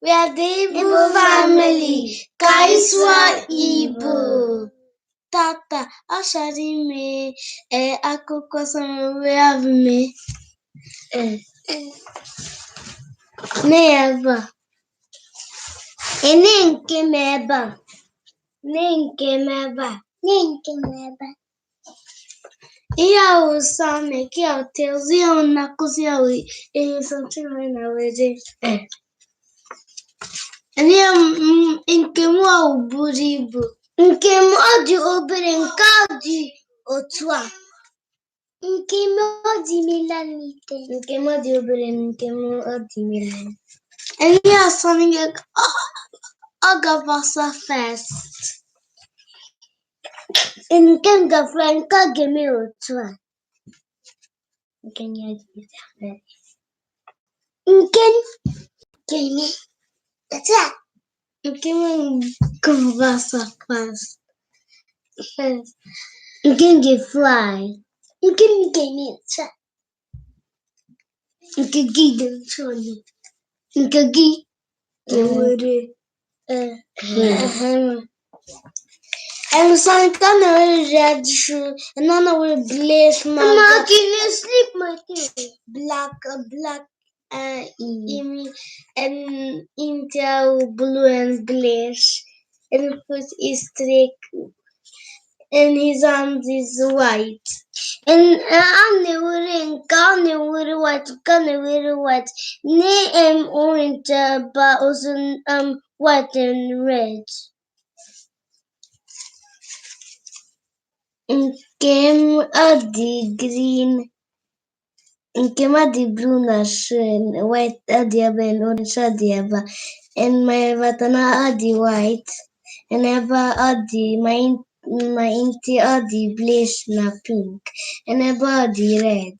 We are the Igbo family. Kaiswa Igbo. Tata, ashari me akụkọ we have me. Never. Nke meba. Iya usame kia telzia unakusia something when I was nke m buru ibu. Nke m ọ dị obere, nke a dị otu a. Nke m ọ dị milamite. Nke m ọ dị obere, nke m ọ dị milamite. Ihe asọmpi ọ gabasa first. Nke m gafere, nke a ga-eme otu a. Nke m ga-eme. Nke ga-eme. Otu a. Nke m gabasa first. Nke m ga-fly. Nke m ga-eme otu a. Nke gị dị otu onye. Nke gị ga-ewere. And sometimes I red shoe, and then I will blaze my. Mama, can you sleep my thing? Black, and India blue and blaze, and put his streak, and his arms is white. And I'm wearing white, white. Ne orange, but also white and red. Nke m dị green, nke m dị blue na white adị ebe and orange adị ebe, and my vatana adị white, and ebe adị my inti adị bluish na pink, and ebe adị red.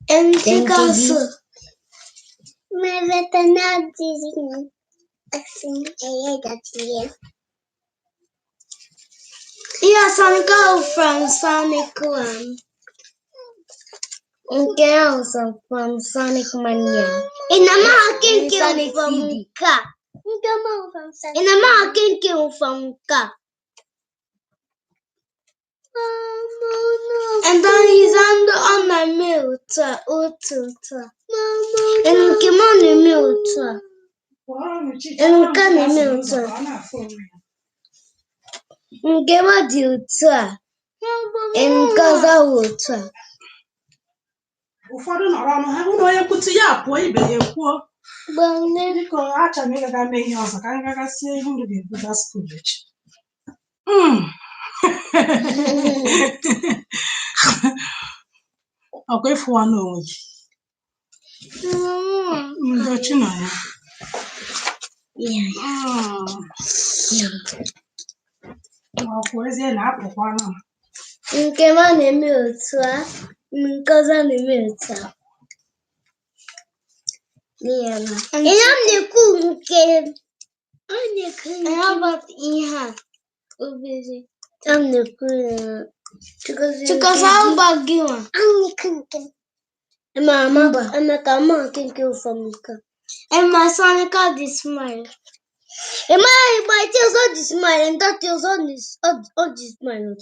And because my vatana adị yes, I'm go from Sonic One. Girls from Sonic Mania. In a marking kill from car. In a marking kill from car. And then he's on my milk. And come on the milk. Nke na-eme otu a. Nke m dị otu a. Nke ọzọ wụ otu a. Ụfọdụ nọrọ ọnụ ha hụ na onye kwutu ya pụọ ibe ya ekwuo. Biko acha m ịgaga mee ihe ọzọ ka anyị gagasịa ihe unu ga-ebuga skuul echi. Ọkwa ịfụwa n'onwe gị. Mgbochi nọ ya. Nke m na-eme otu a, nke ọzọ na-eme otu a. Ihe m na-ekwu nke ihe a obere. M na-ekwu chikosa ụba gị nwa. Emeka mma nke ụfọdụ. And my son got this smile. And my tail's on the smile, and that tail's on this smile.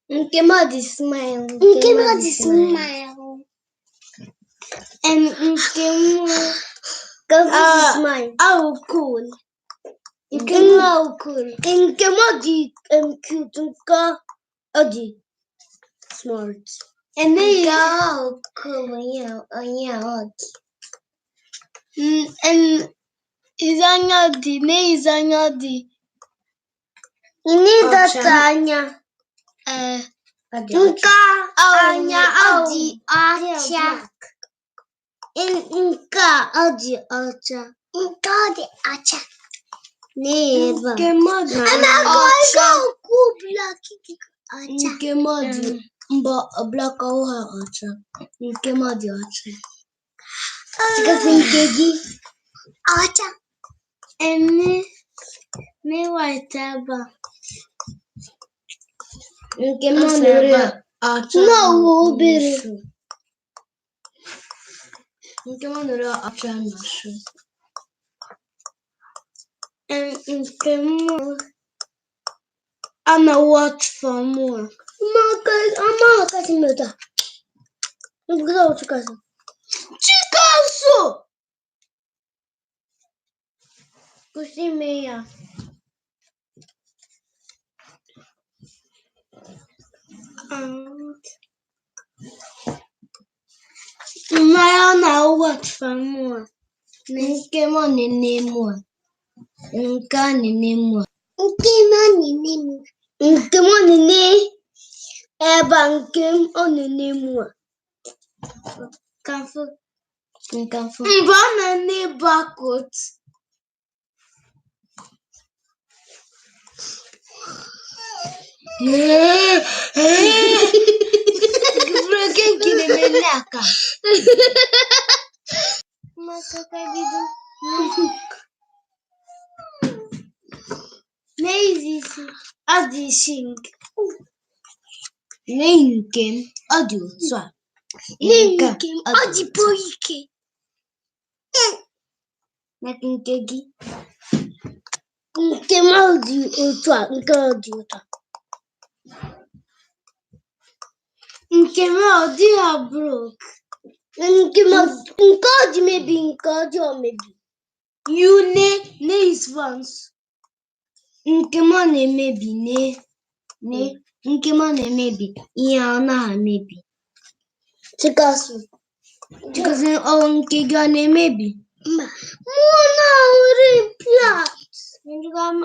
Nkema the smile. And Nkema the smile. Oh cool. Nkema cool. Nkema the cute. Nkema the smart. And then you cool. Yeah. And izanyadi. Ini datanya. Nka anya adi acha. Nka adi acha. Neba. Nke modi mbo black oha acha. Nke modi acha. Acha. And me white aba. Nke m No, obere. Nke m nụrụ acha na shoe. Nke m ana watch for more. Ama kasi meta. Ngida chikaso. Chikaso. Kusi meya. Maya na watch for more. Nke mo nene mo. Nka nene mo. Nke mo nene mo. Nke mo nene. Eba nke mo nene mo. Kanfo. Kanfo. Mba nene bakot. Breaking kini menaka. Makakabido. N'ezizi adịshing. N'enke ọ dị otu a. N'enke ọ dịbụ ike. Maka nke gị. Nke m ọ dị otu a, nke ọ dị otu a. Nke m ọ dị broke. Nke ọ dị mebi, nke ọ dị omebi. You ne is once. Nke m na-emebi nke m na-emebi ihe ọ na-emebi. Chikasu ọ nke gị ọ na-emebi? Mba. Mụ na-ahụrụ plat. I'm going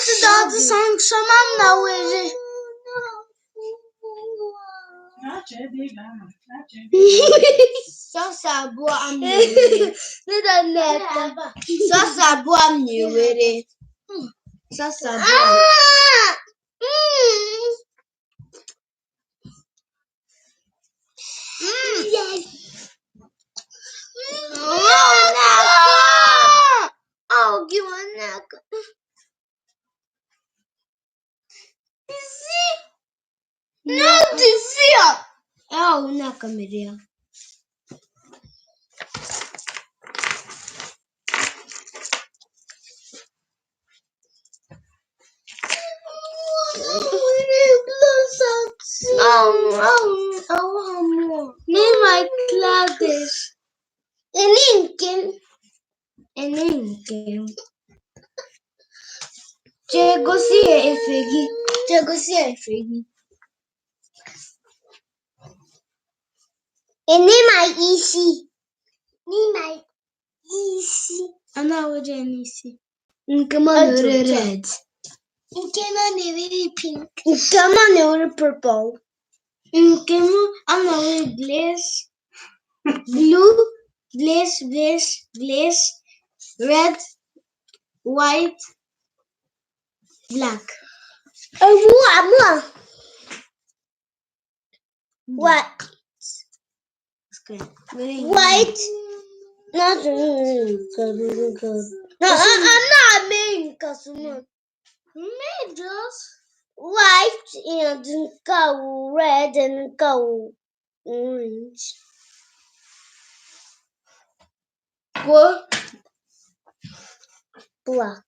to do the song Shamam na were. Sasa abụọ am na-ewere. Sasa abụọ am na-ewere. Sasa abụọ. Yes. Oh, give one neck. You see? Not the fear. Oh, neck, Maria. Oh, name my classes. Eninkem. Chegosie efegi. Name my isi. Ana waje n'isi. Nke m na-ere red. Nke m na-ere pink. Nke m na-ere purple. Nke m na-ere glaze. Blue. Glaze. Red. White. Black. What? White. Not good. No, I'm not making customer. Made us white and cow red and cow orange. What? Black.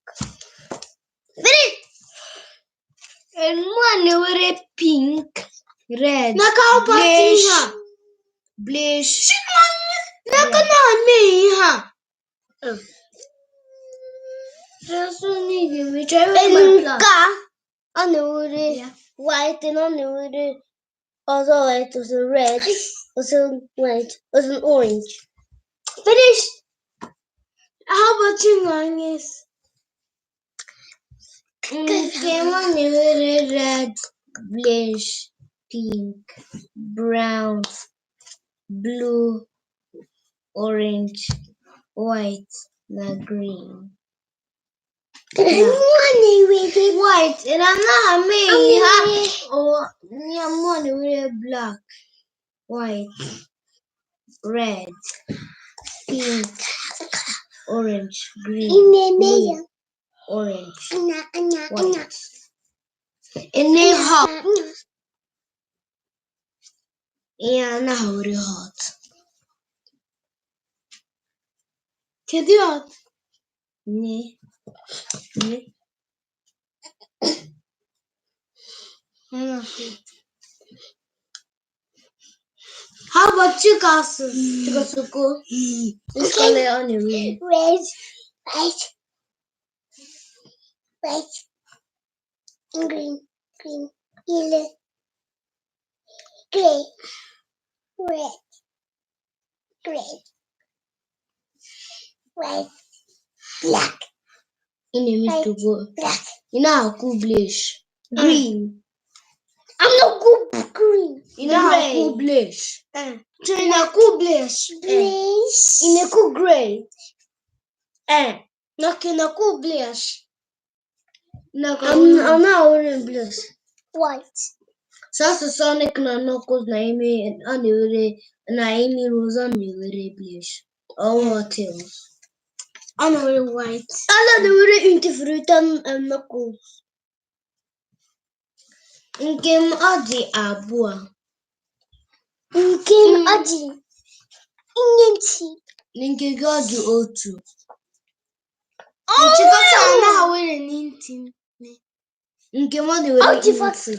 And one with pink, red, bluish. White and on the also it was a red, also white, was an orange. Finish. How about you, Agnes? Came on the red, bluish, pink, brown, blue, orange, white, and green. White, and I'm not me. Or money with black, white, red, pink, orange, green, blue, orange, white. And they hot. Yeah, now very hot. Kedu hot? Ne. How about you, Castle? Go. Let's color on your room. Red, white, green, yellow, gray, red, white, black. You need to go. Black. You know how cool blush. Green. I'm not cool green. You know how cool blush. In a cool blush. In a cool gray. Not in a cool blush. I'm not wearing blush. White. Sasa Sonic na knuckles na imi Rose on the blush. Oh, tails. I'm wearing white. I'm not wearing fruit and knuckles. Nkem adi abua. Nkem adi. Inyenti. Nkem adi otu. Nchikota na wearing ninti. Nkem adi wearing ninti.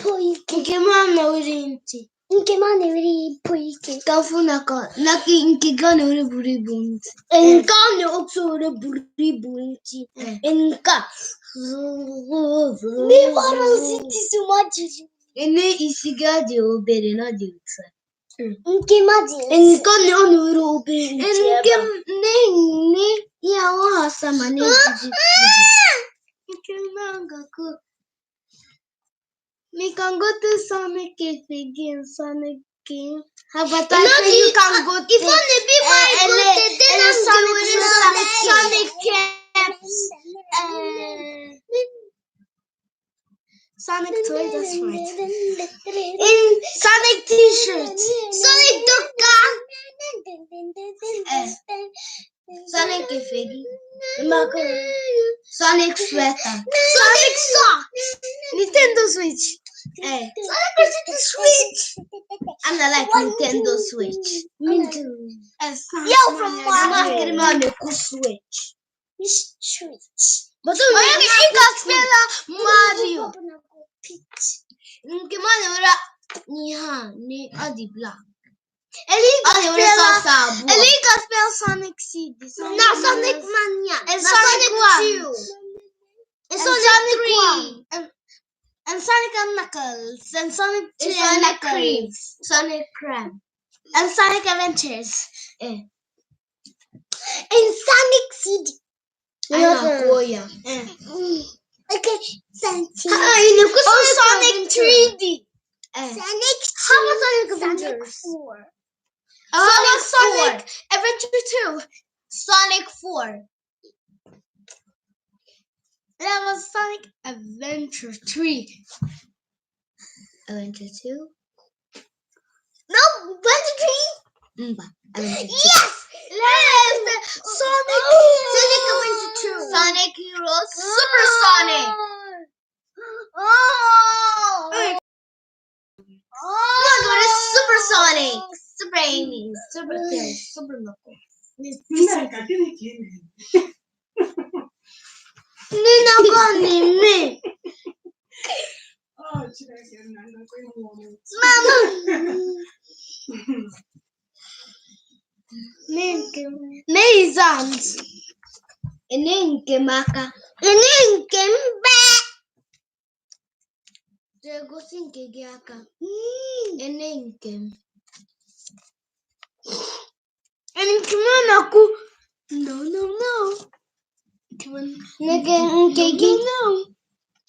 Nkem na wearing ninti. Nkem na wearing poike. Kafu naki nkiga na wearing buribunti. Nka na otu wearing buribunti. Nka. Me parasiti sumaji. Ene isiga di obere na di utsa. Nke madi. Nke ne onu wiri obere nche. Ne ya o hasama ne jiji. Nke manga ko. We can go to Sonic Cafe again, Sonic Game. How about that? You can go to. If only be my Sonic Camps. Sonic toys, that's right. In Sonic t-shirts. Sonic Ducka. Sonic Figgy. Sonic sweater. Sonic socks. Nintendo Switch. Sonic Switch. I'm not like Nintendo Switch. Me too. Yo, from Mario. Switch. Switch. But you can spell Mario. Gimana ni adi black. Elika spell Sonic CD. Not Sonic Mania. And Sonic 2. And Sonic 3. And Sonic and Knuckles. And Sonic 3 and Knuckles. Sonic Crab. And Sonic Adventures. And Sonic CD. Koya. Okay, Sonic. Sonic 3D. Sonic. How about Sonic Adventures? 4. Sonic Adventure 2. Sonic 4. That was Sonic Adventure 3. Adventure 2. No, Adventure 3. Yes. Sonic Adventure 2. Sonic Heroes Super Sonic. Look, what is Super Sonic? Super Amy, Super Tails, Super Knuckles. Nina goni me. Mama. Neizant. Enenke maka. Enenke mbe. Jego sinke giaka. Enenke. Enenke manaku. No.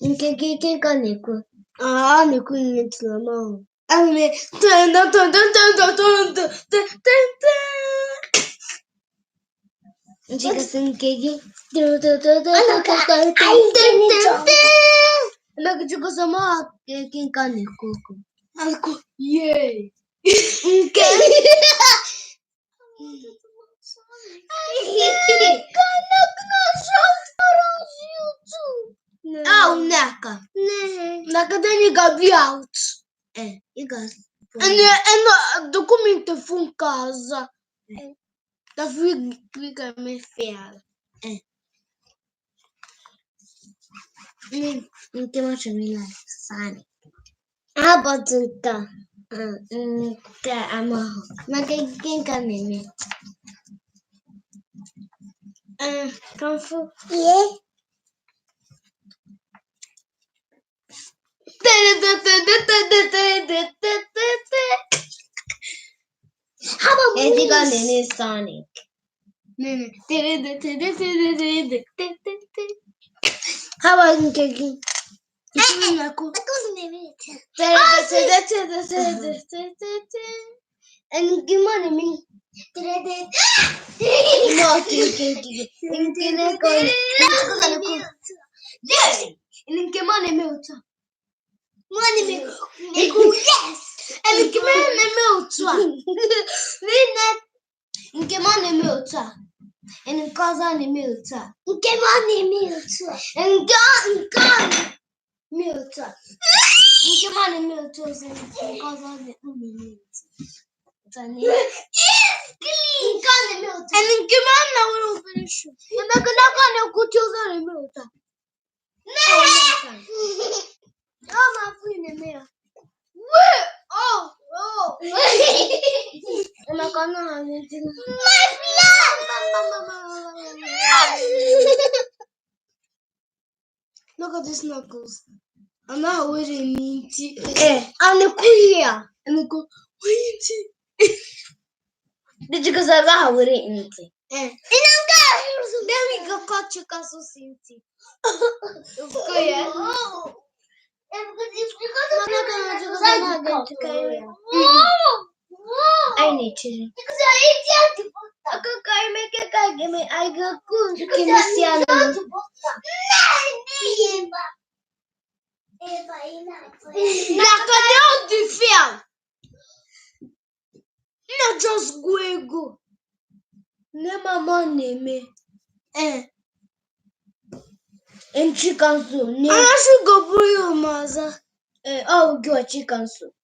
Nkeke kaneku. Neku netlama. Ame. Chica sinkegi. Look, chico sama keke kaneku. Alko. Yay. Oh, Naka. Naka, then you gotta be out. You got And documento fu in casa. Da figa me fiala. Non ti faccio la sani. Abatuta. Te amo. Ma che canene? Kan fu? Yeah. How about Nene Sonic? Nene. How about Nkegi? And give money me. No, Yes. Money me. Yes. And give me Nke money milta. And cause the milta. Nke money milta. And gun milta. Nke money milta and cause the milta. And nke man na will finish. And I'm gonna go to the milta. Oh, my queen in there. Oh. I'm not gonna have anything. Look at these knuckles. I'm not wearing minty. I'm the queer. And I go, minty. Did you go say that wearing minty? Then we go cut your castle sinty. I need to. I go not just go. Never money me. And chicken soup. And I should go for you, mother. Oh, go a chicken soup.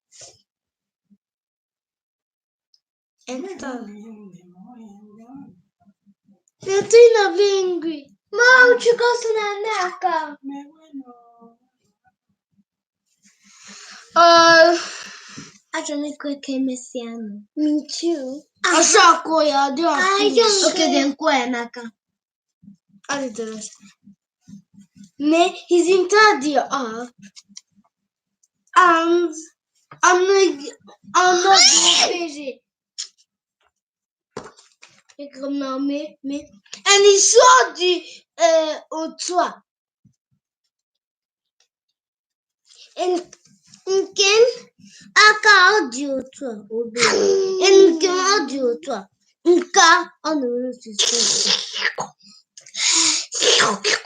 And you're not angry. Mom, chicken soup and naka. Actually, quick messiano. Me too. I saw Koya. Okay, then Koya naka. I did the rest. Me, he's in third off. And I'm not busy. He come now, me. And he saw the Otua. And Ken, aka audio Otua. And Ken audio Otua. Nka on the roof is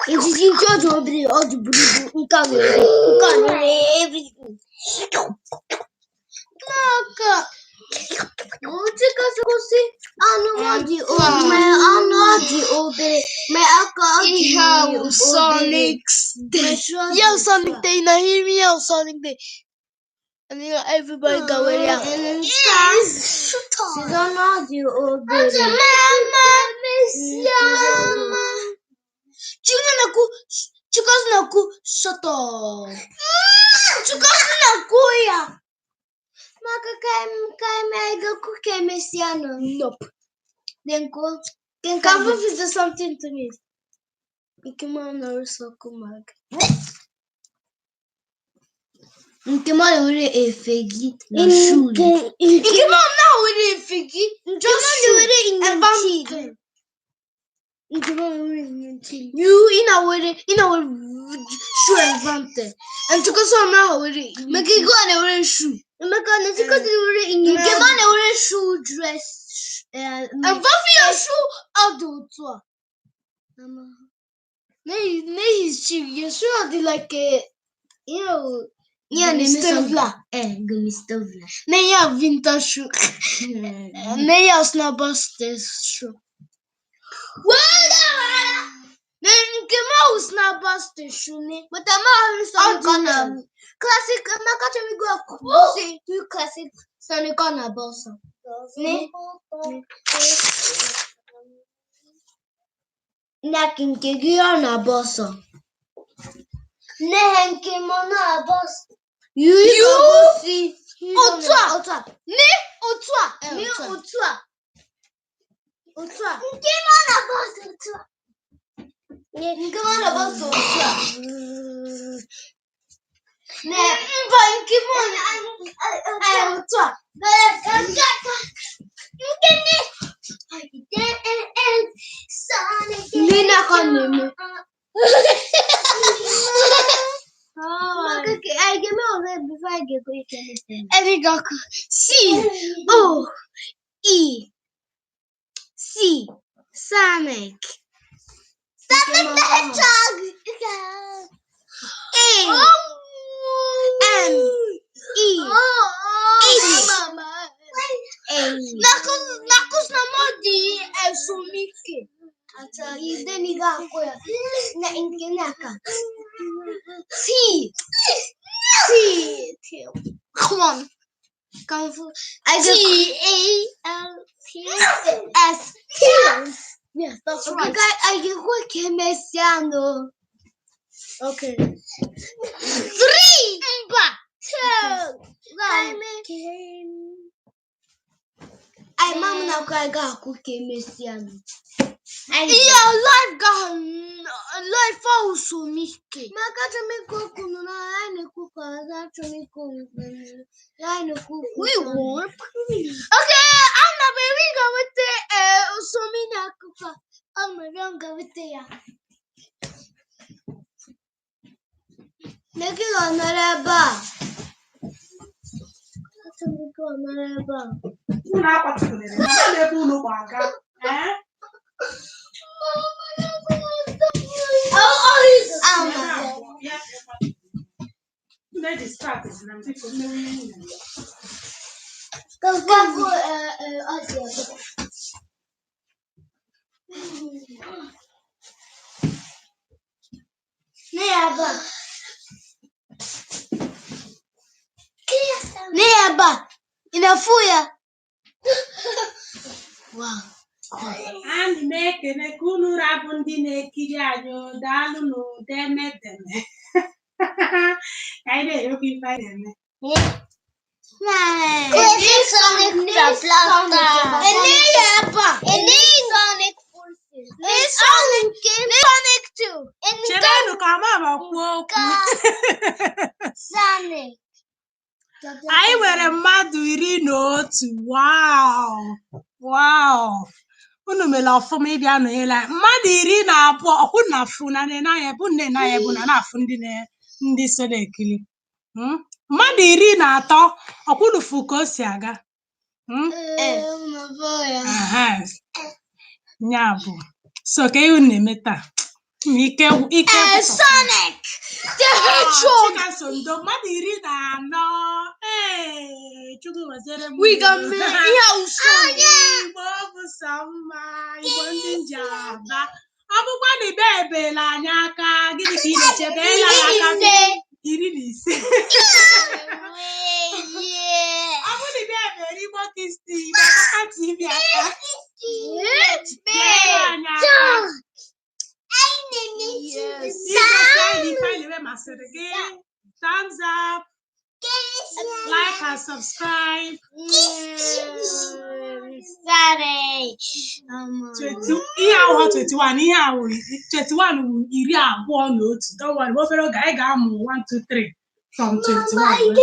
and she's in charge of the blue. Nka everything. Naka. Sonic's Day. Yo, Sonic Day, now hear me out, Sonic Day. And you know, everybody go with ya. She's on audio all day. Chika's shut up. Chika's ya. Maka kai go cook messiano. Nope. Then go. Then come visit something to me. Ikimana so kumag. Ikimana uri efegi na shuri. Ikimana uri efegi. Just uri inti. Ikimana uri inti. You in our shoe advantage. And to go somewhere uri. Make it go on a shoe. Because Ikimana uri shoe dress. And your shoe adult. He's cheap. You sure like a, Gumistovla. Gumistovla. Neja vintage shoe. Neja snabaste shoe. Nkema snabaste shoe. But I'm not classic. I'm not going to go. Classic. Sonic on a bossa. Nakin kegi on a bossa. Nehenki mona boss. You? Otua. Me otua. Nke mona boss otua. Nke mona boss otua. Ne mba nke mona otua. Nina kanemu. I give me all that before I get quick. C Sonic. Sonic the Hedgehog. Nakos na modi esumike. Ata ideni ga koya. Na inkenaka. C. Come on. TALTS. Yes, that's right. I get what messiano. Okay. 3. 2. 1. I mom na kwa ga ku messiano. Life also mistake. Makacha me kuku na ane kuku azacho me kuku. We warp. Okay, I'm not very good with the Somina kuka. I'm not good with the make it another bar. Neaba inafuya. Wow. And make an ekunu rabundi nekiri ayo dalu no deme. I didn't look if I am. Sonic 2. Sonic. I were a mad wow. Unu mele ọfụma ịbịa nọ ịla mmadụ 12 ọkwụ na afụ na na ya bụ nne na ya bụ na afụ ndị so na-ekiri mmadụ 13 ọkwụnufu ka o si aga nya bụ so ka ihe na-eme taa ike Sonic the Hedgehog ndo mmadụ 14 chukwu wezere m we got me Igbo bụ sọ mma Igbo ndị njaba ọ bụkwa na ibe ebela anyị aka gịnị ka ị na-echebe ela ya aka 15 ọ bụ na ibe ebere Igbo Kisti Igbo Amaka TV aka thumbs up, like and subscribe. 21 iri abụọ na otu. Don't worry, obere oge anyị ga-amụ 1 2 3 from 21.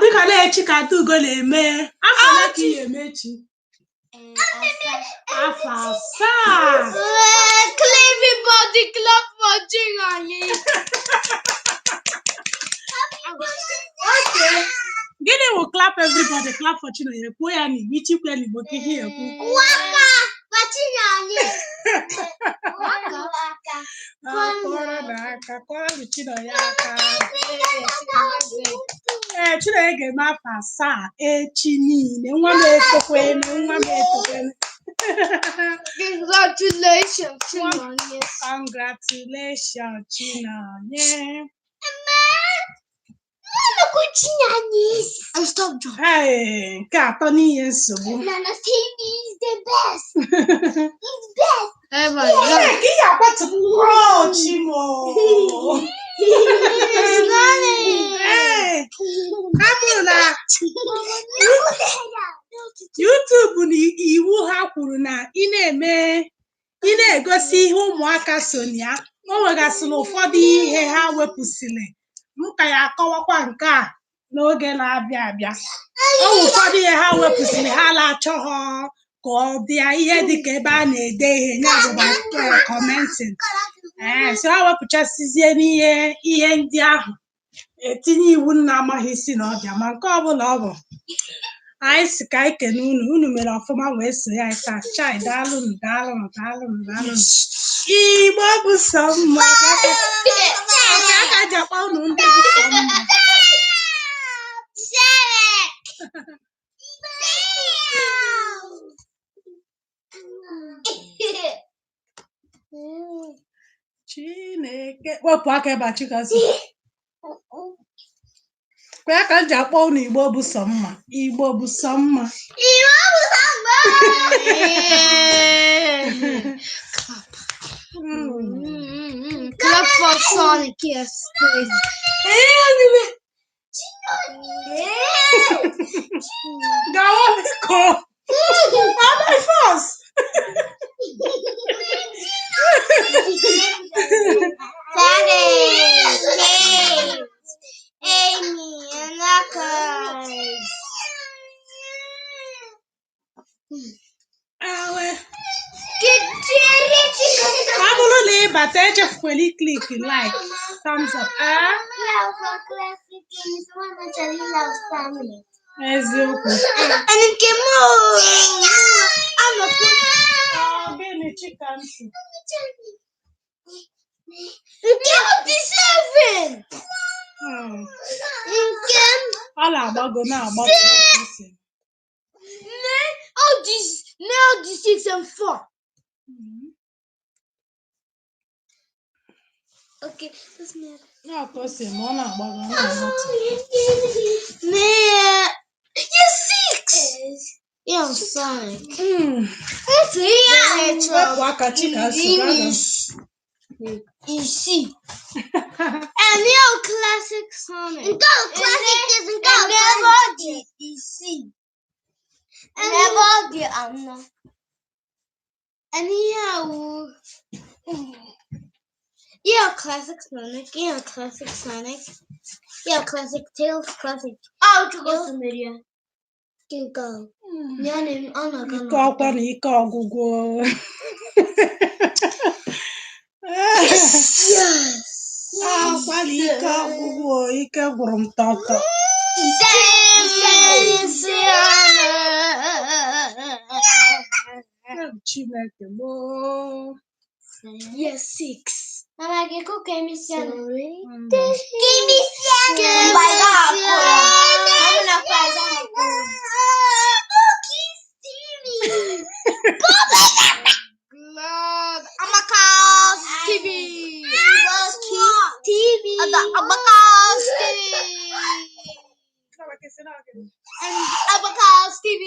Dịka na-echi ka Ugo na-eme afọ ole ka ị ga-eme echi? Afọ 7. Everybody clap for Chinonye. Gịnị will clap everybody clap for Chinonye? Kwuo ya n'Igbo ichikwe n'Igbo ka ihe ekwu. Waka for Chinonye. Kọrọ Chinonye aka. Chinonye ga-eme afọ 7 echi niile. Nwa m etokwene. Congratulations, Chinonye. Congratulations, Chinonye. And stop John. Hey, nke atọ n'ihe nsogbu. Nana TV is the best. It's best. Everybody. Hey, ka ị ga-akwatu. Oh, Chimo. Hey, ha bụrụ na YouTube na iwu ha kwuru na ị na-egosi ihe ụmụaka so na ya, o nwegasịrị ụfọdụ ihe ha wepụsịrị. M ka ya akọwakwa nke a n'oge na-abịa abịa. Ọ ụfọdụ ihe ha wepụsịrị ha na-achọghọ ka ọ dịa ihe dịka ebe a na-ede ihe ya bụ kọmentin. So ha wepụchasịzie n'ihe ndị ahụ etinye iwu nna amaghị isi na ọbịa, ma nke ọbụla ọ bụ anyị si ka anyị kene unu mere ọfụma wee so ya taa. Chai, daalụnụ. Igbo bụ sọ mma. Aka ji akpa unu ndị bụ sọ mma. Chineke wepụ aka ebe a Chikaso. Kwa ya ka m ji akpọ unu Igbo bụ sọ mma. Igbo bụ sọ mma. Clap for Sonic, yes, please. Gawa biko. How my first? Ọ bụrụ na ị bata echefukwala iklik like, thumbs up. Eziokwu. Gịnị Chikamsi? Ọ na-agbago na-agbago. Now the 6 and 4. Okay, that's me. No, cause ọ na-agbago na-agbago. You're 6. Yeah, I'm Sonic. Wepụ aka Chikaso. You see. And you're classic Sonic. And classic isn't never you see. And never the Anna. And yeah, classic Sonic. Yeah, classic Sonic. Yeah, classic Tails. Classic. Oh, to go to media. Can go. Ike ọkwa na ike ọgwụgwụ. Ọkwa na ike ọgwụgwụ, ike gwụrụ m tọtọ. Chineke moo. Yes, 6. Mama, que cook me siano. Amaka TV. Amaka TV. And Amaka TV.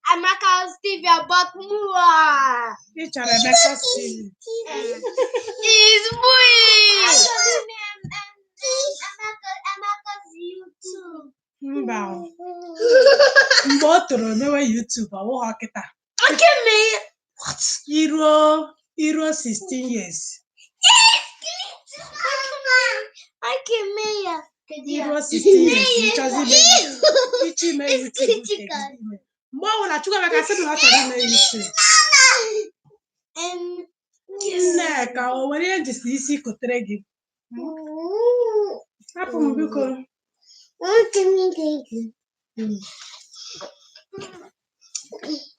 Amaka TV about more. It's Rebecca TV. It's boy. Amaka's YouTube. Mba. Mgbe ọ tụrụ mewe YouTube ọwụghọ kịta. What? Iruo 16 years. I can make Iruo 16 years. Ịchọzi ime YouTube. Mgbe ọ bụla Chukwuemeka sị na ọ chọrọ ime YouTube. Nneka o nwere ihe njisi isi kotere gị? Hapụ m biko.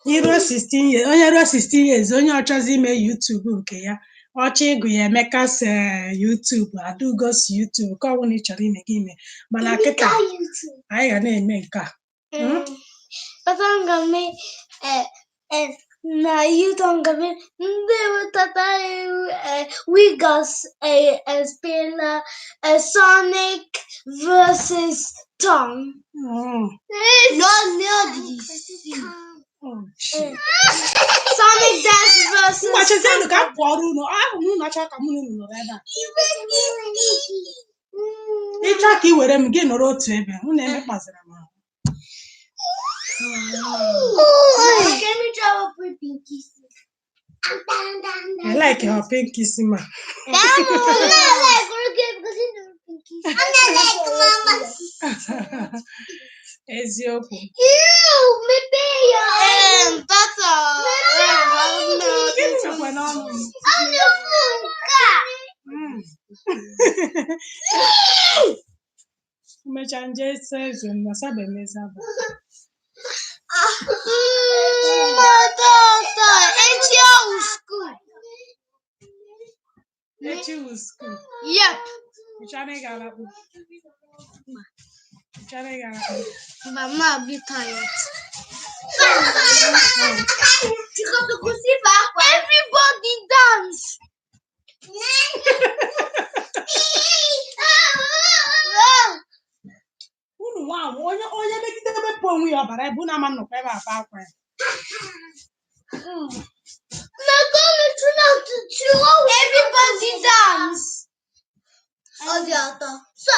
Iruo 16 years, onye ruo 16 years, onye ọchọzi ime YouTube nke ya, ọchọ ịgụ ya Emeka se YouTube, Adugos YouTube, ka ọ bụla ị chọrọ ime gị ime. Mana kịta anyị ga na-eme nke a. But I'm gonna make No, you don't give it. We got a spin Sonic versus Tom. Oh. Oh, shit. Sonic Dance versus Ụbọchị ka m pụọ ọrụ ụlọ ahụ m na-achọ ka mụ na unu nọrọ ebe a. Ịchọ ka ị were m gị nọrọ otu ebe unu emekpaziri m ahụ. Let me draw a pinky. I like your pinky sima. I'm not like because you know pinky. I'm not like mama. Eziokwu. Maybe that's all. Gịnị mekwa n'ọnụ m? Mmecha nje eze m na sabe m eze abụ. Echi wụ school. Yep. Ịchọrọ ịga alakpụ? Ịchọrọ ịga alakpụ? I'm not a bit tired. Everybody dance. Unu nwa onye megide ewepụ onwe ya ọbara ebe unu ama nnọkwa ebe akwa akwa ya. Everybody dance. Oh, the other. So.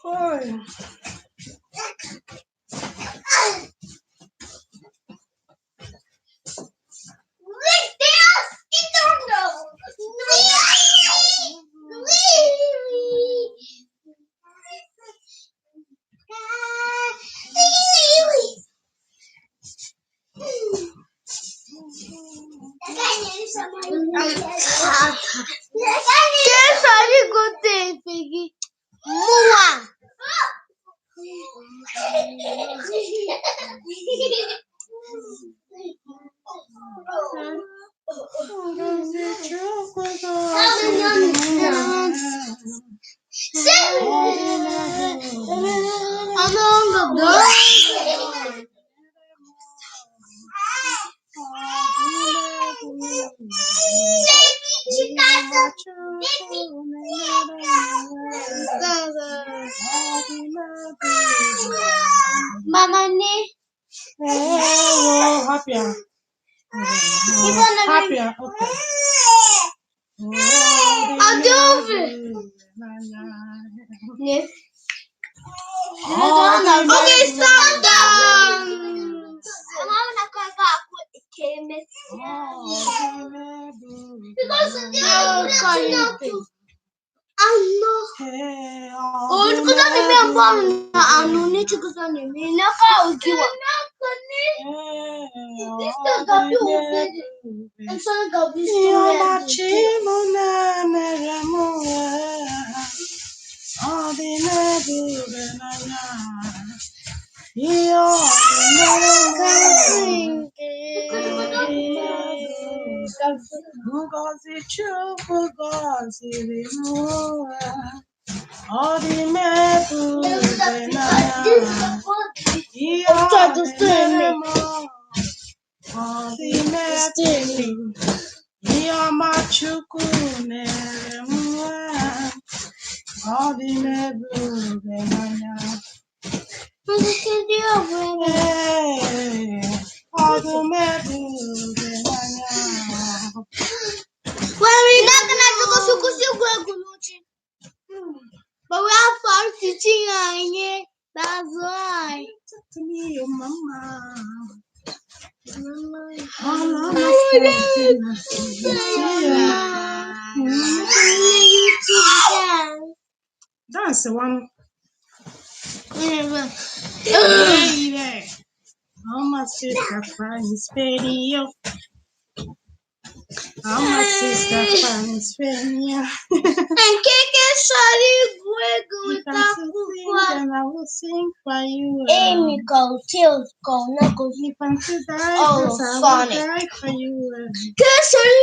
Oi. Mama, oh, happier. Happier, okay. I'll do it. Yeah. Okay, stop down. I'm gonna come back with the camera. Because of the oh, it's because I'm born. I'm not need to go on the main. Look how you are. This does not do it. I'm sorry, God, we Ngozi Chukwu gọziri m ọ dị m ebube n'anya ihe ọ na-emere m ọ dị m ebube ihe ọma Chukwu mere m ọ dị m ebube n'anya ọ dị m ebube n'anya. Well, we're not gonna have to go to but we have fun teaching here. That's why. Talk to me, your mama. That's one. My sister finds video. My sister finds video. And Keke sorry, You can sing and I will sing for you. Amy go, Tails go, Knuckles. You can see that I will die for you. Sorry,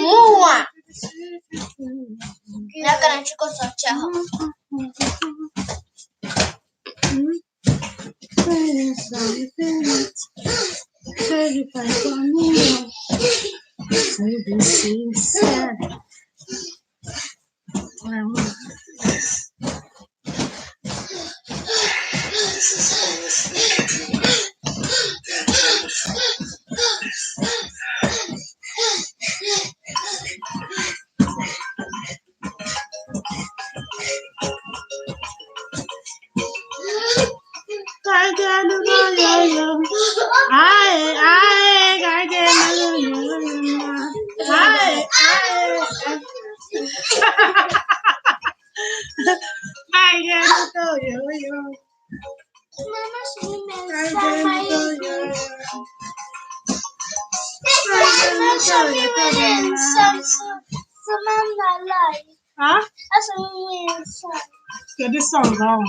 More. Not gonna go such a Okay, this song now.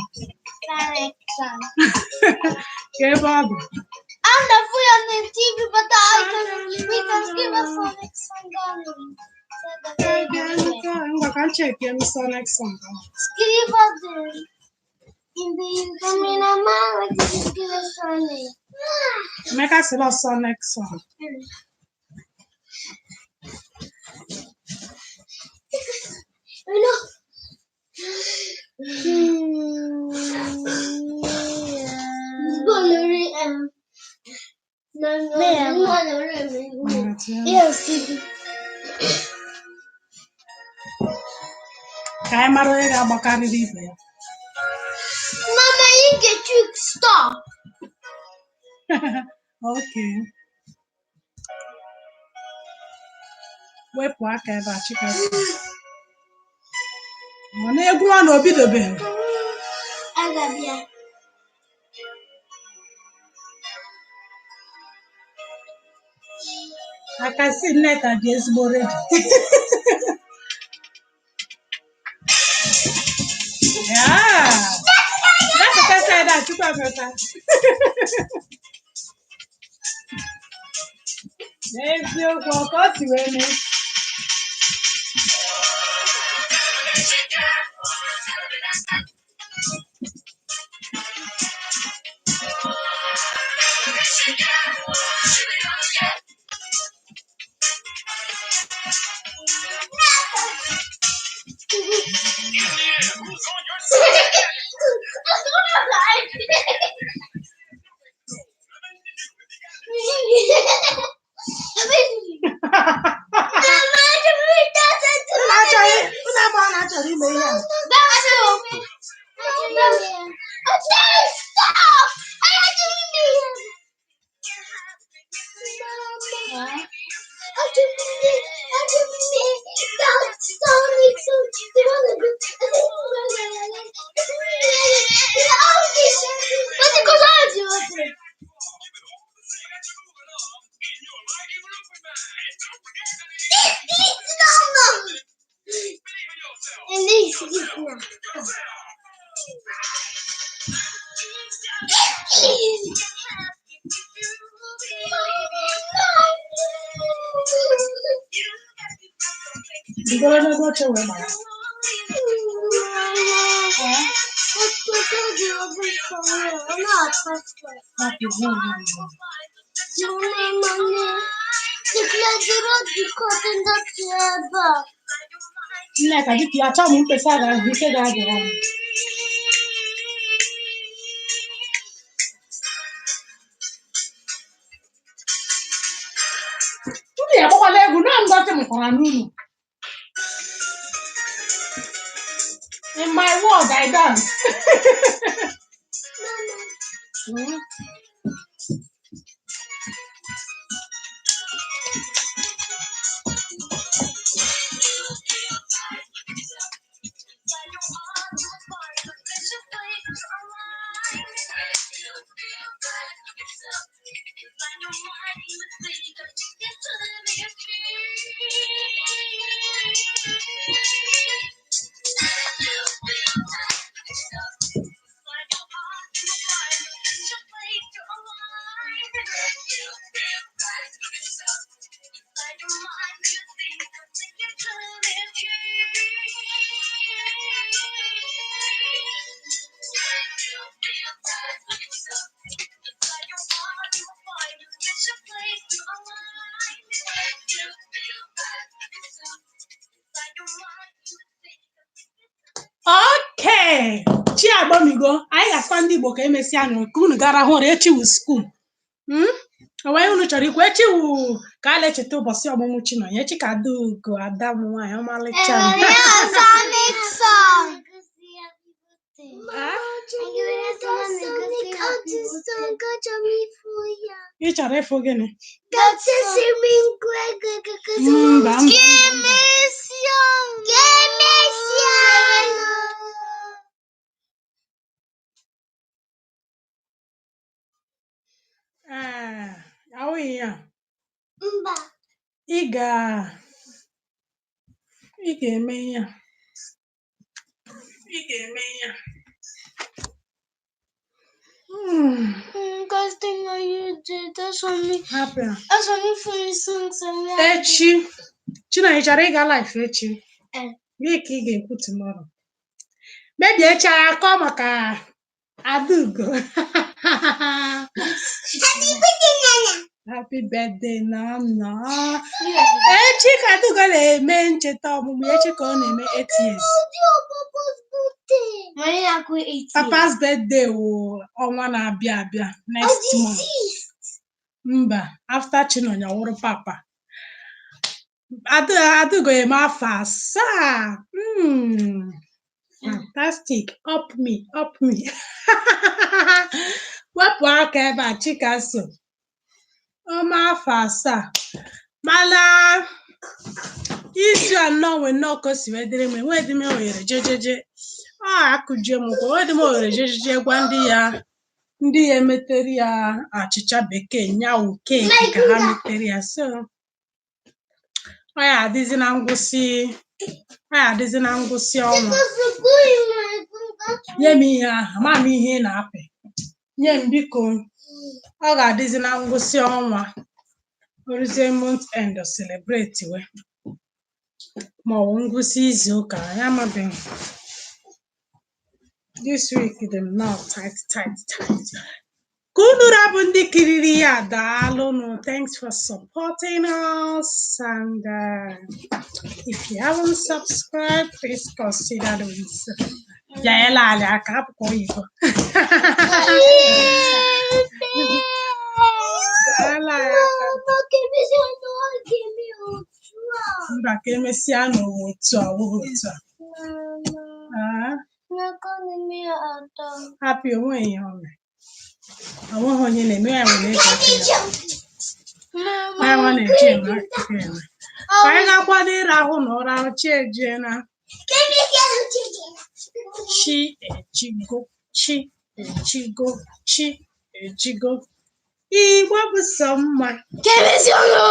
Okay, Bob. I'm the free on the TV, but we can skip a phonic song I can check your next song. Skip in the incoming amount, like this is a Sunday. Make us a song next song. Kaya maro ya bakari ribe. Mama, you get you stop. Okay. Wepụ aka ebe a chikasị. Ọ na-egwu ọ na obidobeghị. Agabia. I can see Nneka dị ezigbo ready. Yeah. That's the first time that you come here. N'eziokwu ọkọ si wee mee. Nneka dịka ya chọọ m mkpesa ga-ahụ ike ga-adịra m. Ndị ya agbakwala egwu na ndọtị mụkwara n'ụlọ. In my world, I dance. chi agbamigo anyị ga-akpa ndị Igbo ka emesịa nụ ka unu gara hụrụ echi wu skuul onwe unu chọrọ ikwu echi wu ka a na-echeta ụbọchị ọmụmụ Chinonye echi ka Adaugo ada m nwaanyị ọmalịcha ị chọrọ ịfụ gịnị mba ahụghị ya ị ga-eme ya echi Chinonye chọrọ ịga live echi gị ka ị ga-ekwu tomorrow maybe echi anyị akọ maka Adaugo happy birthday Nana echi ka Adaugo na-eme ncheta ọmụmụ echi ka ọ na-eme 8 years Papa's birthday wụ ọnwa na-abịa abịa next month mba after Chinonye wụrụ papa Adaugo eme afọ 7 fantastic up me wepụ aka ebe a chika so ọma afọ 7 mana izu anọ nwe nnọọ ka o si wee dịrị m enweghị m ohere jejeje akụjie m ụkwụ enweghị m ohere jejeje gwa ndị ya emetere ya achịcha bekee nyawu keeki ka ha metere ya so ọ ya adịzi na ngwụsị ọnwa nye m ihe ahụ ma m ihe ị na-apị nye m biko ọ ga-adịzi na ngwụsị ọnwa oruzie month end celebrate we ma ọ bụ ngwụsị izu ụka ya amabeghị this week dem now tight ka unu rabụ ndị kiriri ya daalụnụ thanks for supporting us and if you haven't subscribed please consider doing so ya elali aka apụkọ oyibo mba ka emesịa n'ụwa otu a otu a happy onweghị ihe ome onweghị onye na-eme ya nwere ego ya nwa na-eji eme anyị ga-akwado ịrahụ na ụra chi ejie na chi ejigo Igbo bụ sọ mma kemesianụ